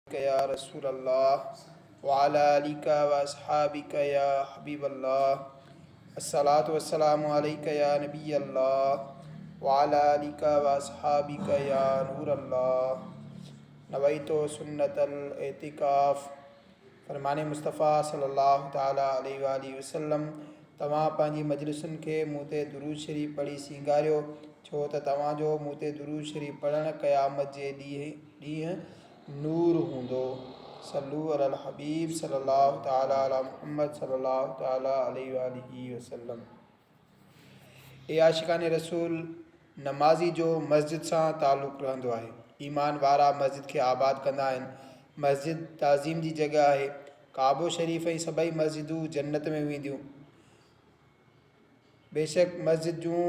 या रसूल अल्लाह वअला आलिका व अस्हाबिका या हबीब अल्लाह अस्सलातु वस्सलामु अलैका या नबी अल्लाह वअला आलिका व अस्हाबिका या नूर अल्लाह नवैतु सुन्नतल एतिकाफ़ फरमाने मुस्तफ़ा सल्लल्लाहु ताला अलैहि व सल्लम तव्हां पंहिंजी मजलिसुनि खे मूं ते दुरूद शरीफ़ पढ़ी सींगारियो छो त तव्हांजो मूं ते दुरूद शरीफ़ पढ़णु क़यामत जे ॾींहुं नूर हूंदो। सल्लू अलल हबीब सल्लल्लाहु ताला अला मुहम्मद सल्लल्लाहु ताला अलैहि वसल्लम। ए आशिकाने रसूल, नमाज़ी जो मस्जिद सां ताल्लुक़ रहंदो आहे। ईमान वारा मस्जिद खे आबाद कंदा आहिनि। मस्जिद ताज़ीम जी जॻह आहे। काबो शरीफ़ ऐं सभई मस्जिदूं जन्नत में वेंदियूं। बेशक मस्जिद जूं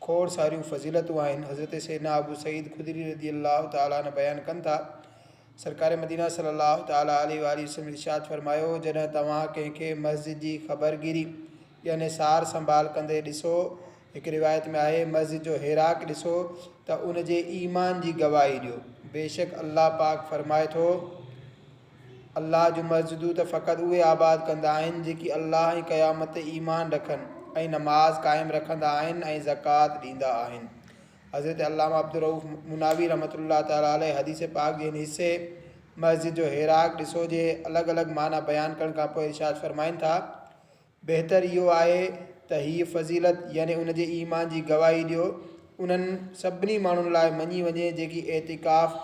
खोड़ सारियूं फ़ज़ीलतूं आहिनि। हज़रत सैयदना अबू सईद खुदरी रज़ी अल्लाह ताला अन्हु बयानु कनि था, सरकार मदीना सल्लल्लाहु ताला अलैहि वसल्लम इरशाद फरमायो, जॾहिं तव्हां कंहिंखे मस्जिद जी ख़बरगिरी यानी सार संभाल कंदे ॾिसो, हिकु रिवायत में आहे मस्जिद जो हिराक ॾिसो त उन जे ईमान जी गवाही ॾियो। बेशक अल्लाह पाक फरमाए थो, अल्लाह जूं मस्जिदूं त फ़क़ति उहे आबाद कंदा आहिनि जेकी अल्लाह ऐं क़यामत ते ईमान रखनि ऐं नमाज़ क़ाइमु रखंदा आहिनि ऐं ज़कात ॾींदा आहिनि। हज़रत अल्लामा अब्दुर रऊफ़ मुनावी रहमतुल्लाह ताला अलैह हदीस पाक जे हिस्से मस्जिद जो हिराक ॾिसो जे अलॻि अलॻि माना बयानु करण खां पोइ इरशाद फरमाइनि था, बहितर इहो आहे त हीअ फ़ज़ीलत यानी उन जे ईमान जी गवाही ॾियो उन्हनि सभिनी माण्हुनि लाइ मञी वञे जेकी एतिकाफ़,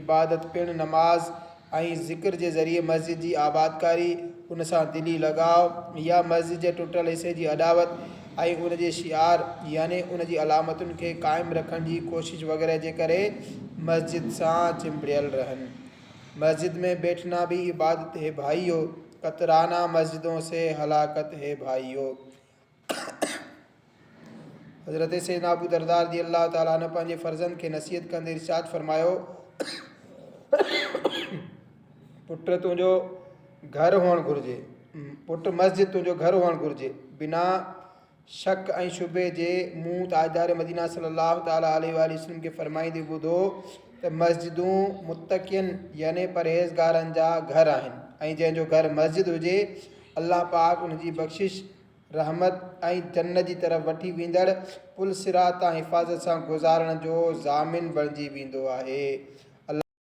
इबादत पिणु नमाज़ ऐं ज़िक्र जे ज़रिए मस्जिद जी आबादकारी, उन सां दिली लॻाव या मस्जिद जे टुटल हिसे जी अॾावत ऐं उन जे शिआर यानी उन जी अलामतुनि खे क़ाइमु रखण जी कोशिश वग़ैरह जे करे मस्जिद सां चिंबड़ियल रहनि। मस्जिद में बैठना भी इबादत है भाइयों, कतराना मस्जिदों से हलाकत है भाइयों। हज़रत सैयदना अबू दरदा रज़ी अल्लाह ताला अन्हु पंहिंजे फ़र्ज़नि खे नसीहत कंदे इरशाद फरमायो, पुट तुंहिंजो घर हुअणु घुरिजे, पुट मस्जिद तुंहिंजो घर हुअणु घुरिजे। बिना शक ऐं शुबे जे मूं ताजदार मदीना सल्लल्लाहु ताला अलैहि वसल्लम खे फरमाईंदे ॿुधो त मस्जिदूं मुत्तक़ियनि यानी परहेज़गारनि जा घर आहिनि ऐं जंहिंजो घर मस्जिद हुजे अल्लाह पाक उन जी बख़्शिश, रहमत ऐं जन्नत जी तरफ़ वठी वेंदड़ पुल सिरात तां हिफ़ाज़त सां गुज़ारण जो ज़ामिन बणिजी वेंदो आहे।